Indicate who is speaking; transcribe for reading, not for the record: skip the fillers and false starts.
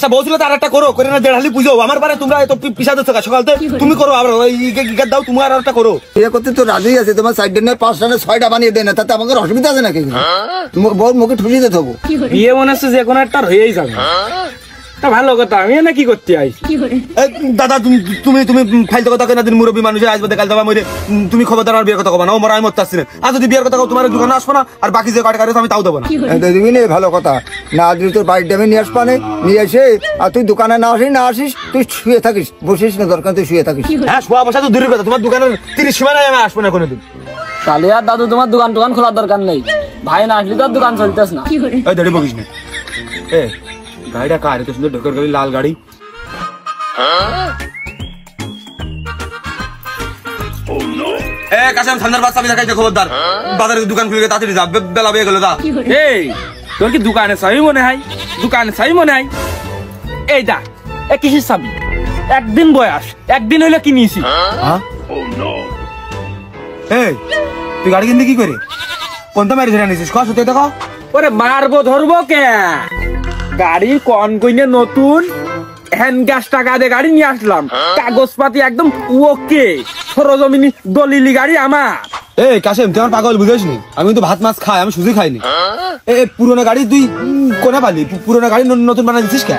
Speaker 1: আচ্ছা বলছিল তার একটা করো করে না দেড়হালি পুজো আমার পারে তোমরা এত পিছা দিচ্ছ সকালতে তুমি করো আবার দাও তুমি আর একটা করো
Speaker 2: বিয়ে করতে তো রাজি আছে তোমার 4 দিনে 5টা 6টা বানিয়ে দেয় না তাতে আমাদের অসুবিধা আছে নাকি বউ মুখে ঠুসি দিতে হবো
Speaker 3: বিয়ে মনে হচ্ছে যে কোনো একটা হয়েই যাবে তা ভালো কথা আমি না কি করতে আইছি
Speaker 1: দাদা তুমি তুমি ফাইলতে কথা কেনা দিন মুরব্বী মানুষের আসবে কাল যাবা মরে তুমি খবরদার আমার বিয়ের কথা কবা না ও মরা আমি মরতে আসছি না আর যদি বিয়ের কথা তোমার দোকানে আসবো না আর বাকি যে কাটে আমি তাও দেবো না
Speaker 2: দিবি না ভালো কথা না যদি তোর বাড়ির ডেমে নিয়ে আসবা নিয়ে এসে আর তুই দোকানে না আসিস তুই শুয়ে থাকিস বসিস না দরকার তুই শুয়ে থাকিস
Speaker 1: হ্যাঁ শোয়া বসা তো দূরের কথা তোমার দোকানের 30 সময় নাই আমি আসবো না কোনোদিন
Speaker 4: তাহলে আর দাদু তোমার দোকান খোলার দরকার নেই ভাই না আসলে তো দোকান চলতেছ না
Speaker 1: এই দাঁড়িয়ে বকিস না গাড়িটা কার এত সুন্দর ঢোকার গাড়ি লাল গাড়ি কাশাম ঠান্ডার বাচ্চা আমি দেখাইতে খবরদার বাজারের দোকান খুলে তাড়াতাড়ি যা বেলা বেয়ে গেল দা
Speaker 3: এই তোর কি দোকানে চাবি মনে হয় এই দা এ কিসের চাবি একদিন বয়স একদিন হইলে কিনিছি
Speaker 1: এই তুই গাড়ি কিনতে কি করে কোনটা মারি ধরে আনিছিস কস হতে দেখো
Speaker 3: ওরে মারবো ধরবো কে গাড়ি কন কইনে নতুন হ্যান্ড গ্যাস টাকা দিয়ে গাড়ি নিয়ে আসলাম কাগজপাতি একদম ওকে সরজমিনি দলিলি গাড়ি আমার
Speaker 1: এই কাশেম তুই আমার পাগল বুঝিস নি আমি তো ভাত মাছ খাই আমি সুজি খাইনি পুরোনো গাড়ি তুই কোনে পালি পুরোনো গাড়ি নতুন বানাই দিচ্ছিস কে